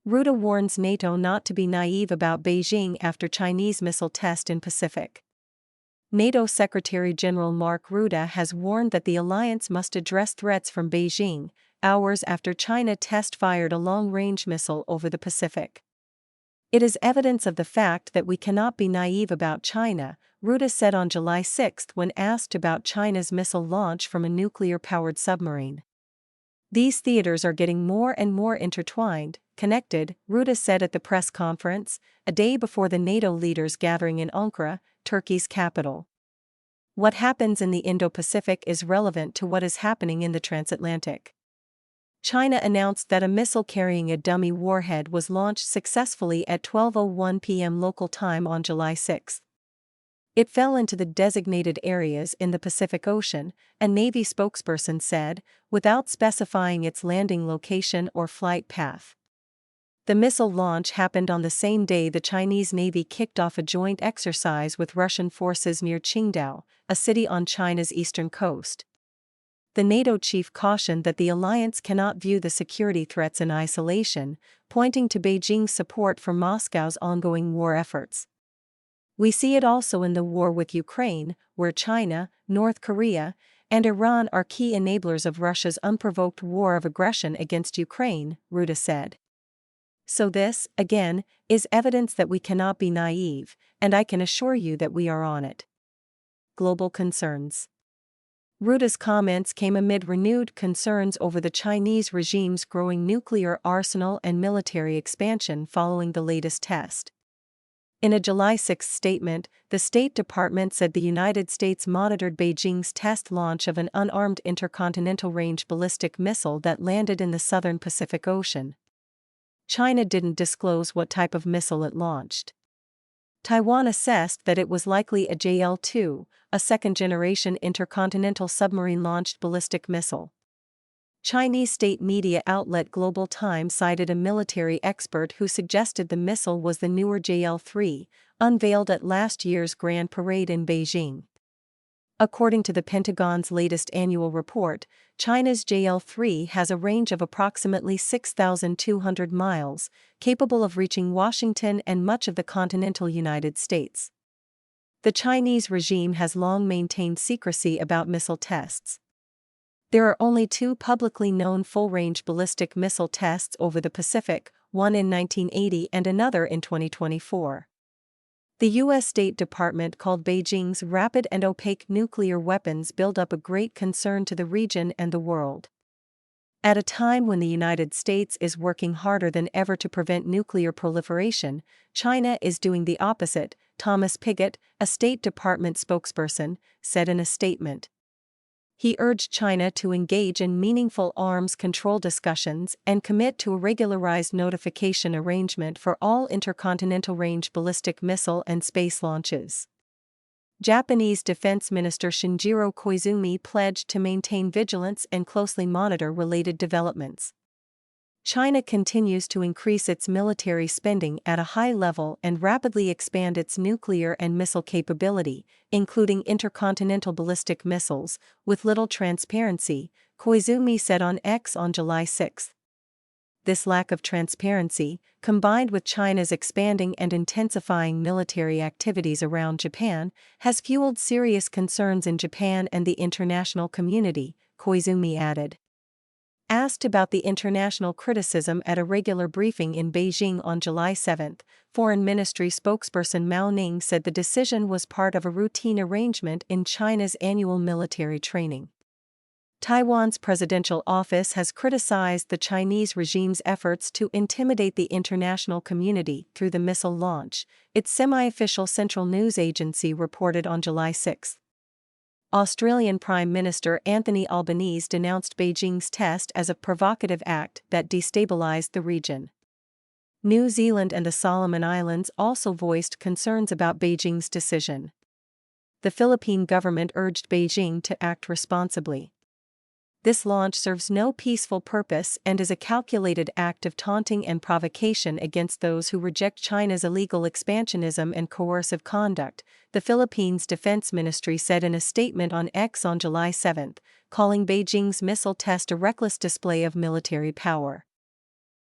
Rutte warns NATO not to be naive about Beijing after Chinese missile test in Pacific. NATO Secretary-General Mark Rutte has warned that the alliance must address threats from Beijing, hours after China test-fired a long-range missile over the Pacific. "It is evidence of the fact that we cannot be naive about China," Rutte said on July 6 when asked about China's missile launch from a nuclear-powered submarine. "These theaters are getting more and more intertwined, connected," Rutte said at the press conference, a day before the NATO leaders' gathering in Ankara, Turkey's capital. "What happens in the Indo-Pacific is relevant to what is happening in the transatlantic." China announced that a missile carrying a dummy warhead was launched successfully at 12:01 p.m. local time on July 6. It fell into the designated areas in the Pacific Ocean, a Navy spokesperson said, without specifying its landing location or flight path. The missile launch happened on the same day the Chinese Navy kicked off a joint exercise with Russian forces near Qingdao, a city on China's eastern coast. The NATO chief cautioned that the alliance cannot view the security threats in isolation, pointing to Beijing's support for Moscow's ongoing war efforts. "We see it also in the war with Ukraine, where China, North Korea, and Iran are key enablers of Russia's unprovoked war of aggression against Ukraine," Rutte said. "So this, again, is evidence that we cannot be naive, and I can assure you that we are on it." Global concerns. Rutte's comments came amid renewed concerns over the Chinese regime's growing nuclear arsenal and military expansion following the latest test. In a July 6 statement, the State Department said the United States monitored Beijing's test launch of an unarmed intercontinental-range ballistic missile that landed in the southern Pacific Ocean. China didn't disclose what type of missile it launched. Taiwan assessed that it was likely a JL-2, a second-generation intercontinental submarine-launched ballistic missile. Chinese state media outlet Global Times cited a military expert who suggested the missile was the newer JL-3, unveiled at last year's Grand Parade in Beijing. According to the Pentagon's latest annual report, China's JL-3 has a range of approximately 6,200 miles, capable of reaching Washington and much of the continental United States. The Chinese regime has long maintained secrecy about missile tests. There are only two publicly known full-range ballistic missile tests over the Pacific, one in 1980 and another in 2024. The U.S. State Department called Beijing's rapid and opaque nuclear weapons buildup a great concern to the region and the world. At a time when the United States is working harder than ever to prevent nuclear proliferation, China is doing the opposite, Thomas Pigott, a State Department spokesperson, said in a statement. He urged China to engage in meaningful arms control discussions and commit to a regularized notification arrangement for all intercontinental-range ballistic missile and space launches. Japanese Defense Minister Shinjiro Koizumi pledged to maintain vigilance and closely monitor related developments. China continues to increase its military spending at a high level and rapidly expand its nuclear and missile capability, including intercontinental ballistic missiles, with little transparency, Koizumi said on X on July 6. This lack of transparency, combined with China's expanding and intensifying military activities around Japan, has fueled serious concerns in Japan and the international community, Koizumi added. Asked about the international criticism at a regular briefing in Beijing on July 7, Foreign Ministry spokesperson Mao Ning said the decision was part of a routine arrangement in China's annual military training. Taiwan's presidential office has criticized the Chinese regime's efforts to intimidate the international community through the missile launch, its semi-official central news agency reported on July 6. Australian Prime Minister Anthony Albanese denounced Beijing's test as a provocative act that destabilized the region. New Zealand and the Solomon Islands also voiced concerns about Beijing's decision. The Philippine government urged Beijing to act responsibly. This launch serves no peaceful purpose and is a calculated act of taunting and provocation against those who reject China's illegal expansionism and coercive conduct, the Philippines Defense Ministry said in a statement on X on July 7, calling Beijing's missile test a reckless display of military power.